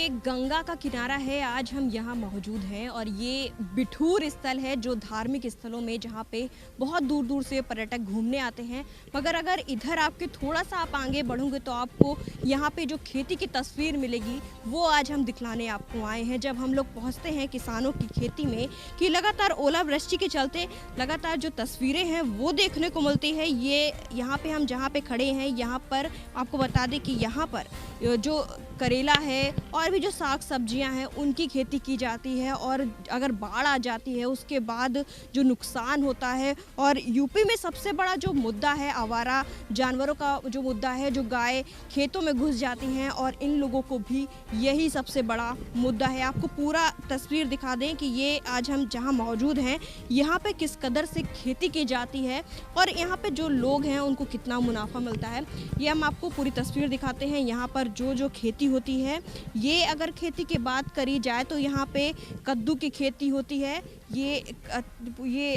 ये गंगा का किनारा है। आज हम यहाँ मौजूद हैं और ये बिठूर स्थल है जो धार्मिक स्थलों में जहाँ पे बहुत दूर दूर से पर्यटक घूमने आते हैं। मगर अगर इधर आपके थोड़ा सा आप आगे बढ़ोगे तो आपको यहाँ पे जो खेती की तस्वीर मिलेगी वो आज हम दिखलाने आपको आए हैं। जब हम लोग पहुँचते हैं किसानों की खेती में कि लगातार ओलावृष्टि के चलते लगातार जो तस्वीरें हैं वो देखने को मिलती है। ये यहाँ पे हम जहाँ पे खड़े हैं यहाँ पर आपको बता दें कि यहाँ पर जो करेला है और भी जो साग सब्जियां हैं उनकी खेती की जाती है। और अगर बाढ़ आ जाती है उसके बाद जो नुकसान होता है, और यूपी में सबसे बड़ा जो मुद्दा है आवारा जानवरों का जो मुद्दा है, जो गाय खेतों में घुस जाती हैं और इन लोगों को भी यही सबसे बड़ा मुद्दा है। आपको पूरा तस्वीर दिखा दें कि ये आज हम जहां मौजूद हैं यहाँ पे किस कदर से खेती की जाती है और यहाँ पे जो लोग हैं उनको कितना मुनाफा मिलता है, ये हम आपको पूरी तस्वीर दिखाते हैं। यहाँ पर जो खेती होती है, ये अगर खेती की बात करी जाए तो यहाँ पे कद्दू की खेती होती है। ये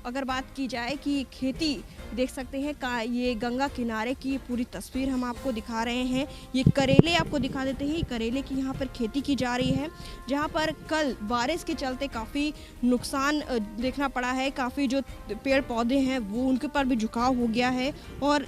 अगर बात की जाए कि खेती देख सकते हैं ये गंगा किनारे की पूरी तस्वीर हम आपको दिखा रहे हैं। ये करेले आपको दिखा देते हैं, करेले की यहाँ पर खेती की जा रही है जहाँ पर कल बारिश के चलते काफ़ी नुकसान देखना पड़ा है। काफ़ी जो पेड़ पौधे हैं वो उनके पर भी झुकाव हो गया है और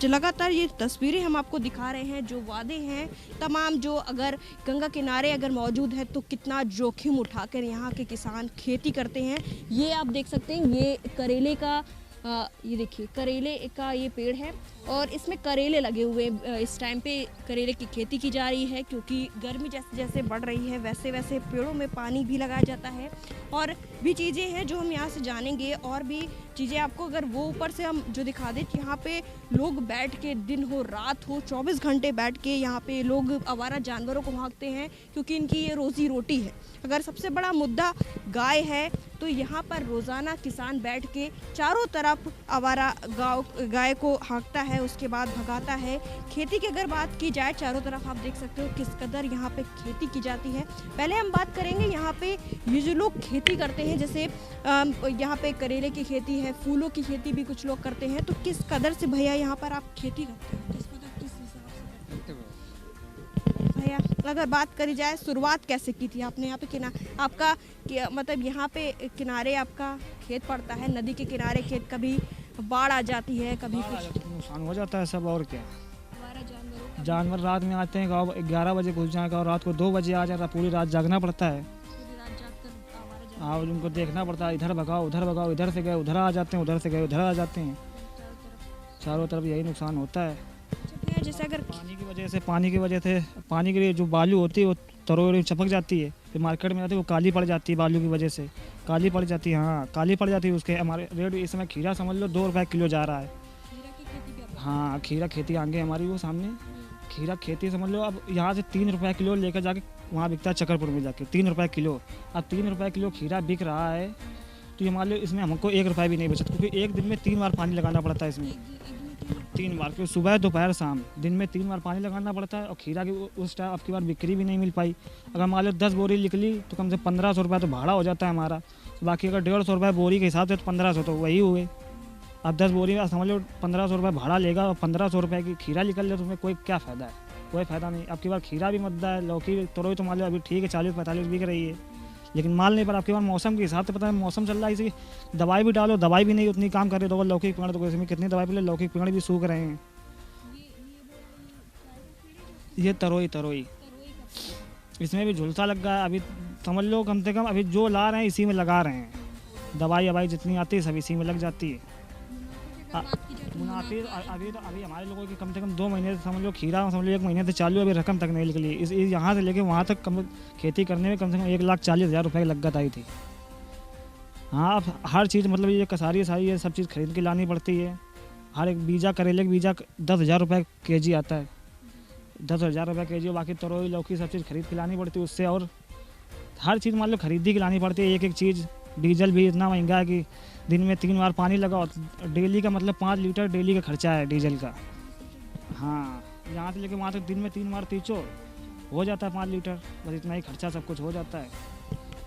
लगातार ये तस्वीरें हम आपको दिखा रहे हैं। जो वादे हैं तमाम, जो अगर गंगा किनारे अगर मौजूद है तो कितना जोखिम उठाकर यहाँ के किसान खेती करते हैं। ये आप देख सकते हैं, ये करेले का ये देखिए करेले का ये पेड़ है और इसमें करेले लगे हुए इस टाइम पे करेले की खेती की जा रही है क्योंकि गर्मी जैसे जैसे बढ़ रही है वैसे वैसे पेड़ों में पानी भी लगाया जाता है। और भी चीज़ें हैं जो हम यहाँ से जानेंगे, और भी चीज़ें आपको अगर वो ऊपर से हम जो दिखा दें कि यहाँ पे लोग बैठ के दिन हो रात हो 24 घंटे बैठ के यहाँ पे लोग आवारा जानवरों को भागते हैं क्योंकि इनकी ये रोज़ी रोटी है। अगर सबसे बड़ा मुद्दा गाय है तो यहाँ पर रोज़ाना किसान बैठ के चारों तरफ आवारा गाय को हाँकता है, उसके बाद भगाता है। खेती की अगर बात की जाए चारों तरफ आप देख सकते हो किस कदर यहाँ पे खेती की जाती है। पहले हम बात करेंगे यहाँ पे ये जो लोग खेती करते हैं, जैसे यहाँ पे करेले की खेती है, फूलों की खेती भी कुछ लोग करते हैं, तो किस कदर से भैया यहाँ पर आप खेती करते हैं, किस हिसाब से करते हैं भैया? अगर बात करी जाए शुरुआत कैसे की थी आपने यहाँ पे आपका मतलब यहाँ पे किनारे आपका खेत पड़ता है, नदी के किनारे खेत, कभी बाढ़ आ जाती है, कभी कुछ नुकसान हो जाता है सब। और क्या, जानवर रात में आते हैं, गाँव 11 बजे घुस जाएगा और रात को 2 बजे आ जाता है, पूरी रात जागना पड़ता है। हाँ, उनको देखना पड़ता है, इधर भगाओ उधर भगाओ, इधर से गए उधर आ जाते हैं, उधर से गए उधर आ जाते हैं, चारों तरफ यही नुकसान होता है। जैसे अगर पानी की वजह से पानी के लिए जो बालू होती है वो तरोड़ चपक जाती है, फिर मार्केट में आती है वो काली पड़ जाती है, बालू की वजह से काली पड़ जाती है। हाँ, काली पड़ जाती है। उसके हमारे रेट इस समय खीरा समझ लो 2 रुपये किलो जा रहा है। हाँ, खीरा खेती आगे हमारी वो सामने खीरा खेती समझ लो। अब यहाँ से 3 रुपये किलो लेकर जाके वहाँ बिकता है चकरपुर में जाके 3 रुपये किलो। अब 3 रुपये किलो खीरा बिक रहा है तो ये मान लो इसमें हमको 1 रुपये भी नहीं बचता, क्योंकि एक दिन में 3 बार पानी लगाना पड़ता है इसमें, 3 बार, क्योंकि सुबह दोपहर शाम दिन में 3 बार पानी लगाना पड़ता है। और खीरा की उस टाइम अब की बार बिक्री भी नहीं मिल पाई। अगर मान लो 10 बोरी निकली तो कम से 1500 रुपये तो भाड़ा हो जाता है हमारा। बाकी अगर 150 रुपये बोरी के हिसाब से तो 1500 तो वही हुए। अब 10 बोरी में समझ लो 1500 रुपये भाड़ा लेगा और 1500 रुपये की खीरा निकल जाए तो उसमें कोई क्या फ़ायदा है? कोई फ़ायदा नहीं। अब की बार खीरा भी मुद्दा है, लौकी तोरई तो मान लो अभी ठीक है 40-45 बिक रही है, लेकिन माल नहीं। पर आपके पास मौसम के हिसाब से पता है मौसम चल रहा है, इसी दवाई भी डालो, दवाई भी नहीं उतनी काम कर रही। तो लौकी के पेड़ तो इसमें कितनी दवाई पी, लौकी के पेड़ भी सूख रहे हैं। ये तरोई इसमें भी झुलसा लग गया है। अभी समझ लो कम से कम अभी जो ला रहे हैं इसी में लगा रहे हैं, दवाई जितनी आती है सब इसी में लग जाती है। मुनाफे अभी हमारे लोगों की कम से कम 2 महीने से समझ लो खीरा समझ लो 1 महीने से चालू, अभी रकम तक नहीं निकली। इस यहाँ से लेके वहाँ तक खेती करने में कम से कम 1,40,000 रुपये की लागत आई थी। हाँ, अब हर चीज़ मतलब ये कसारी सारी ये सब चीज़ खरीद के लानी पड़ती है। हर एक बीजा करेले का बीजा 10,000 रुपये kg आता है, 10,000 रुपये kg। बाकी तरोई लौकी सब चीज़ खरीद के लानी पड़ती है उससे, और हर चीज़ मान लो खरीदी के लानी पड़ती है। एक चीज़ डीजल भी इतना महंगा है कि दिन में 3 बार पानी लगाओ, डेली का मतलब 5 लीटर डेली का खर्चा है डीजल का। हाँ, यहाँ से लेके वहाँ तक दिन में 3 बार तीचो हो जाता है 5 लीटर, बस इतना ही खर्चा सब कुछ हो जाता है।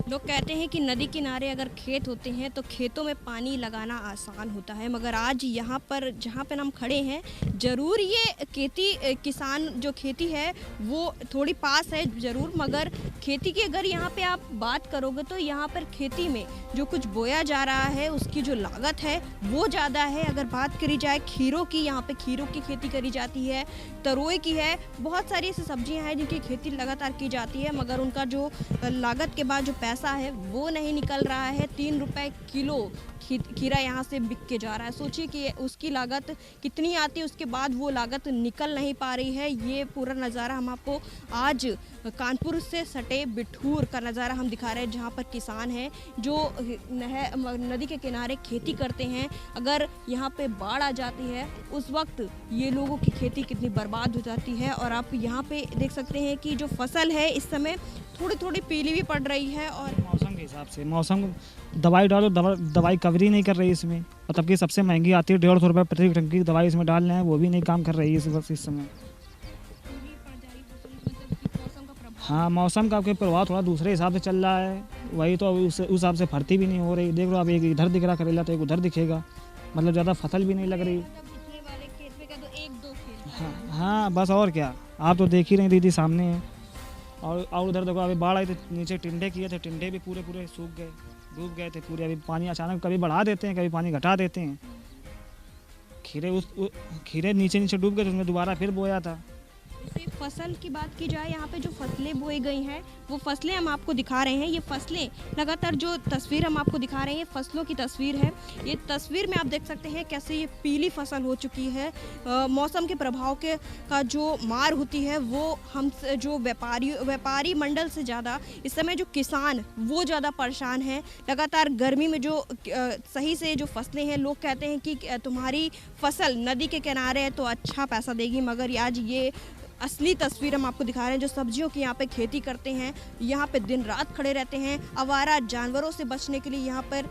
लोग कहते हैं कि नदी किनारे अगर खेत होते हैं तो खेतों में पानी लगाना आसान होता है, मगर आज यहाँ पर जहाँ पर हम खड़े हैं, ज़रूर ये किसान जो खेती है वो थोड़ी पास है ज़रूर, मगर खेती की अगर यहाँ पे आप बात करोगे तो यहाँ पर खेती में जो कुछ बोया जा रहा है उसकी जो लागत है वो ज़्यादा है। अगर बात करी जाए खीरों की, यहाँ पे खीरों की खेती करी जाती है, तरोई की है, बहुत सारी ऐसी सब्जियां हैं जिनकी खेती लगातार की जाती है, मगर उनका जो लागत के बाद जो पैसा है वो नहीं निकल रहा है। 3 रुपए किलो खीरा यहाँ से बिक के जा रहा है। सोचिए कि उसकी लागत कितनी आती है, उसके बाद वो लागत निकल नहीं पा रही है। ये पूरा नज़ारा हम आपको आज कानपुर से सटे बिठूर का नज़ारा हम दिखा रहे हैं, जहाँ पर किसान हैं जो नदी के किनारे खेती करते हैं। अगर यहाँ पे बाढ़ आ जाती है उस वक्त ये लोगों की खेती कितनी बर्बाद हो जाती है। और आप यहाँ पे देख सकते हैं कि जो फसल है इस समय थोड़ी थोड़ी पीली भी पड़ रही है। और मौसम के हिसाब से मौसम दवाई डालो, दवाई कवरी नहीं कर रही इसमें, मतलब कि सबसे महंगी आती है 150 रुपये प्रति टंकी की दवाई इसमें डाल रहे हैं, वो भी नहीं काम कर रही है इस समय। हाँ, मौसम का प्रभाव थोड़ा दूसरे हिसाब से चल रहा है, वही तो उस हिसाब से भर्ती भी नहीं हो रही। देख लो आप, एक इधर दिख रहा करेला तो एक उधर दिखेगा, मतलब ज़्यादा फसल भी नहीं लग रही। हाँ बस, और क्या, आप तो देख ही रहे दीदी, सामने है। और उधर देखो, अभी बाढ़ आई तो नीचे टिंडे किए थे, टिंडे भी पूरे पूरे सूख गए, डूब गए थे पूरे। अभी पानी अचानक कभी बढ़ा देते हैं, कभी पानी घटा देते हैं। खीरे नीचे नीचे डूब गए तो उसमें दोबारा फिर बोया था। जैसे फसल की बात की जाए, यहाँ पे जो फसलें बोई गई हैं वो फसलें हम आपको दिखा रहे हैं। ये फसलें लगातार जो तस्वीर हम आपको दिखा रहे हैं, ये फसलों की तस्वीर है। ये तस्वीर में आप देख सकते हैं कैसे ये पीली फसल हो चुकी है। मौसम के प्रभाव का जो मार होती है वो हम जो व्यापारी मंडल से ज़्यादा इस समय जो किसान वो ज़्यादा परेशान हैं। लगातार गर्मी में जो सही से जो फसलें हैं, लोग कहते हैं कि तुम्हारी फसल नदी के किनारे है तो अच्छा पैसा देगी, मगर आज ये असली तस्वीर हम आपको दिखा रहे हैं। जो सब्जियों की यहाँ पे खेती करते हैं, यहाँ पे दिन रात खड़े रहते हैं, आवारा जानवरों से बचने के लिए यहाँ पर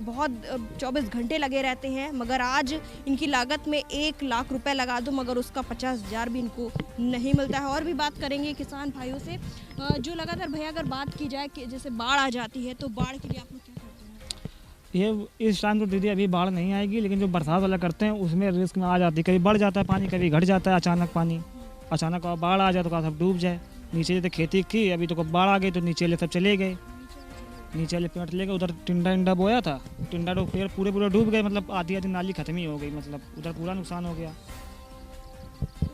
बहुत 24 घंटे लगे रहते हैं, मगर आज इनकी लागत में 1 लाख रुपए लगा दो मगर उसका 50,000 भी इनको नहीं मिलता है। और भी बात करेंगे किसान भाइयों से जो लगातार, भैया अगर बात की जाए कि जैसे बाढ़ आ जाती है तो बाढ़ के लिए आप लोग क्या करते हैं? ये इस टाइम तो दीदी अभी बाढ़ नहीं आएगी, लेकिन जो बरसात वाला करते हैं उसमें रिस्क में आ जाती है। कभी बढ़ जाता है पानी, कभी घट जाता है अचानक पानी। अचानक बाढ़ आ जाए तो सब डूब जाए। नीचे जैसे खेती की, अभी तो बाढ़ आ गई तो नीचे ले सब चले गए, नीचे वाले पेड़ चले गए। उधर टिंडा बोया था, टिंडा तो पेड़ पूरे पूरे डूब गए, मतलब आधी नाली खत्म ही हो गई, मतलब उधर पूरा नुकसान हो गया।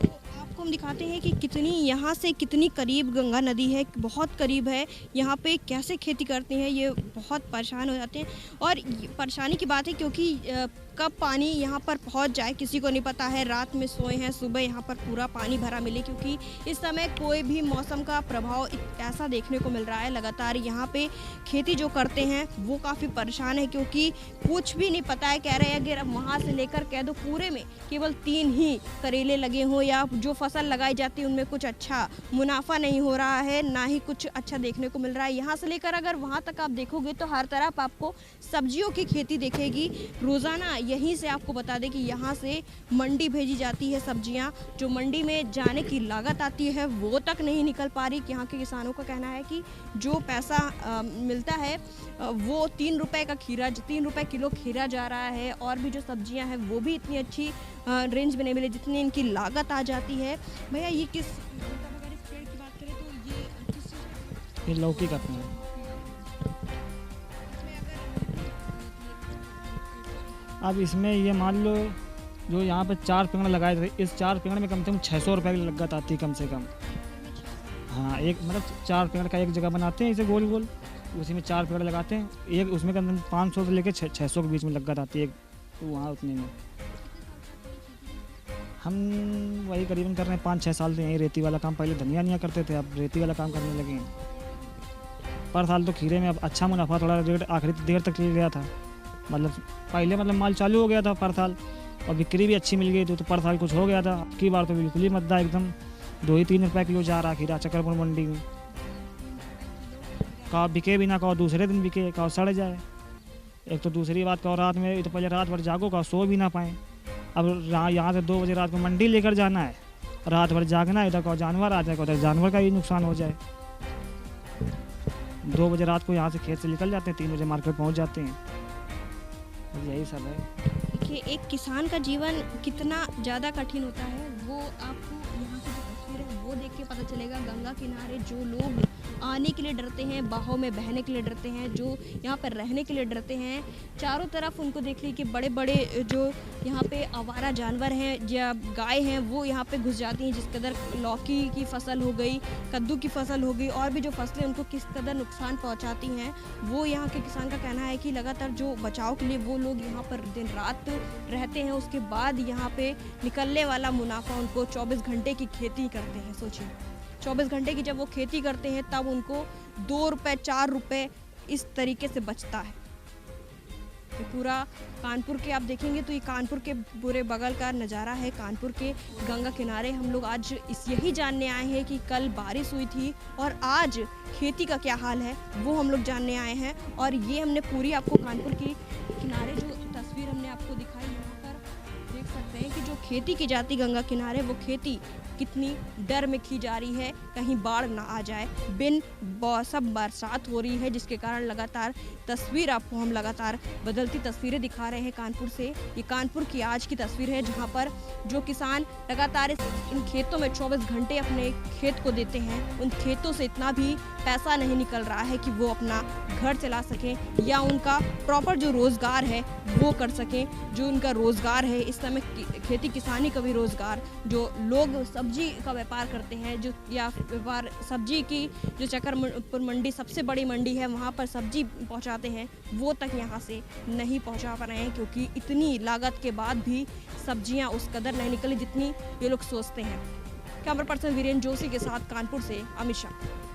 तो आपको हम दिखाते हैं कि कितनी यहाँ से कितनी करीब गंगा नदी है, बहुत करीब है। यहाँ पे कैसे खेती करते हैं ये बहुत परेशान हो जाते हैं। और परेशानी की बात है क्योंकि कब पानी यहाँ पर पहुँच जाए किसी को नहीं पता है। रात में सोए हैं, सुबह यहाँ पर पूरा पानी भरा मिले, क्योंकि इस समय कोई भी मौसम का प्रभाव ऐसा देखने को मिल रहा है। लगातार यहाँ पे खेती जो करते हैं वो काफ़ी परेशान है, क्योंकि कुछ भी नहीं पता है। कह रहे हैं अगर वहाँ से लेकर कह दो पूरे में केवल 3 ही करेले लगे हों, या जो फसल लगाई जाती है उनमें कुछ अच्छा मुनाफा नहीं हो रहा है, ना ही कुछ अच्छा देखने को मिल रहा है। यहाँ से लेकर अगर वहाँ तक आप देखोगे तो हर तरफ आपको सब्जियों की खेती दिखेगी। रोज़ाना यहीं से आपको बता दें कि यहाँ से मंडी भेजी जाती है सब्जियाँ, जो मंडी में जाने की लागत आती है वो तक नहीं निकल पा रही। यहाँ के किसानों का कहना है कि जो पैसा मिलता है वो 3 रुपए का खीरा, 3 रुपए किलो खीरा जा रहा है। और भी जो सब्जियाँ हैं वो भी इतनी अच्छी रेंज में नहीं मिले जितनी इनकी लागत आ जाती है। भैया ये किस, अगर इस पेड़ की बात करें तो ये किस चीज़, ये लौकी का पेड़ है। अब इसमें ये मान लो जो यहाँ पे 4 पेड़ लगाए थे, इस 4 पेड़ में कम से कम 600 रुपये की लागत आती है कम से कम। हाँ, एक मतलब 4 पेड़ का एक जगह बनाते हैं इसे गोल गोल, उसी में 4 पेड़ लगाते हैं, एक उसमें कम से कम 500 से लेकर 600 के बीच में लागत आती है वहाँ उतने में। हम वही करीबन कर रहे हैं 5-6 साल से यही रेती वाला काम। पहले धनिया करते थे, अब रेती वाला काम करने लगे हैं। पर साल तो खीरे में अब अच्छा मुनाफा, थोड़ा रेट आखिरी देर तक चल गया था, मतलब पहले माल चालू हो गया था पर साल, और बिक्री भी अच्छी मिल गई थी तो पर साल कुछ हो गया था। की बार तो बिल्कुल ही मद्दा, एकदम 2-3 रुपये किलो जा रहा खीरा चक्रपुर मंडी में। कहो बिके भी ना, कहो दूसरे दिन बिके, कहो सड़ जाए। एक तो दूसरी बात, कहो रात में तो पहले रात भर जागो, कहो सो भी ना पाएँ। अब यहाँ से 2 बजे रात को मंडी लेकर जाना है, रात भर जागना है, इधर कहो जानवर आ जाए, उधर जानवर का ही नुकसान हो जाए। 2 बजे रात को यहाँ से खेत से निकल जाते हैं, 3 बजे मार्केट पहुँच जाते हैं। बस यही सब है। देखिए, एक किसान का जीवन कितना ज़्यादा कठिन होता है वो आपको यहाँ की जो तस्वीर है वो देख के पता चलेगा। गंगा किनारे जो लोग आने के लिए डरते हैं, बाहों में बहने के लिए डरते हैं, जो यहाँ पर रहने के लिए डरते हैं, चारों तरफ उनको देख लीजिए कि बड़े बड़े जो यहाँ पे आवारा जानवर हैं या गाय हैं वो यहाँ पे घुस जाती हैं। जिस कदर लौकी की फसल हो गई, कद्दू की फसल हो गई और भी जो फसलें उनको किस कदर नुकसान पहुँचाती हैं, वो यहाँ के किसान का कहना है कि लगातार जो बचाव के लिए वो लोग यहाँ पर दिन रात रहते हैं। उसके बाद यहाँ पे निकलने वाला मुनाफा उनको 24 घंटे की खेती करते हैं। सोचिए 24 घंटे की जब वो खेती करते हैं तब उनको 2 रुपये 4 रुपये इस तरीके से बचता है। ये पूरा कानपुर के आप देखेंगे तो ये कानपुर के पूरे बगल का नज़ारा है। कानपुर के गंगा किनारे हम लोग आज यही जानने आए हैं कि कल बारिश हुई थी और आज खेती का क्या हाल है वो हम लोग जानने आए हैं। और ये हमने पूरी आपको कानपुर के किनारे जो तस्वीर हमने आपको दिखाई, यहाँ पर देख सकते हैं कि जो खेती की जाती गंगा किनारे वो खेती कितनी डर में की जा रही है, कहीं बाढ़ ना आ जाए। बिन मौसम बरसात हो रही है जिसके कारण लगातार तस्वीर आपको हम लगातार बदलती तस्वीरें दिखा रहे हैं कानपुर से। ये कानपुर की आज की तस्वीर है जहां पर जो किसान लगातार इन खेतों में 24 घंटे अपने खेत को देते हैं, उन खेतों से इतना भी पैसा नहीं निकल रहा है कि वो अपना घर चला सकें या उनका प्रॉपर जो रोज़गार है वो कर सकें। जो उनका रोज़गार है इस समय खेती किसानी का भी रोज़गार, जो लोग सब्जी का व्यापार करते हैं, जो या व्यापार सब्जी की जो चक्करपुर मंडी सबसे बड़ी मंडी है वहाँ पर सब्जी पहुँचाते हैं, वो तक यहाँ से नहीं पहुँचा पा रहे हैं क्योंकि इतनी लागत के बाद भी सब्जियाँ उस कदर नहीं निकली जितनी ये लोग सोचते हैं। कैमरा पर्सन वीरेंद्र जोशी के साथ कानपुर से अमित शाह।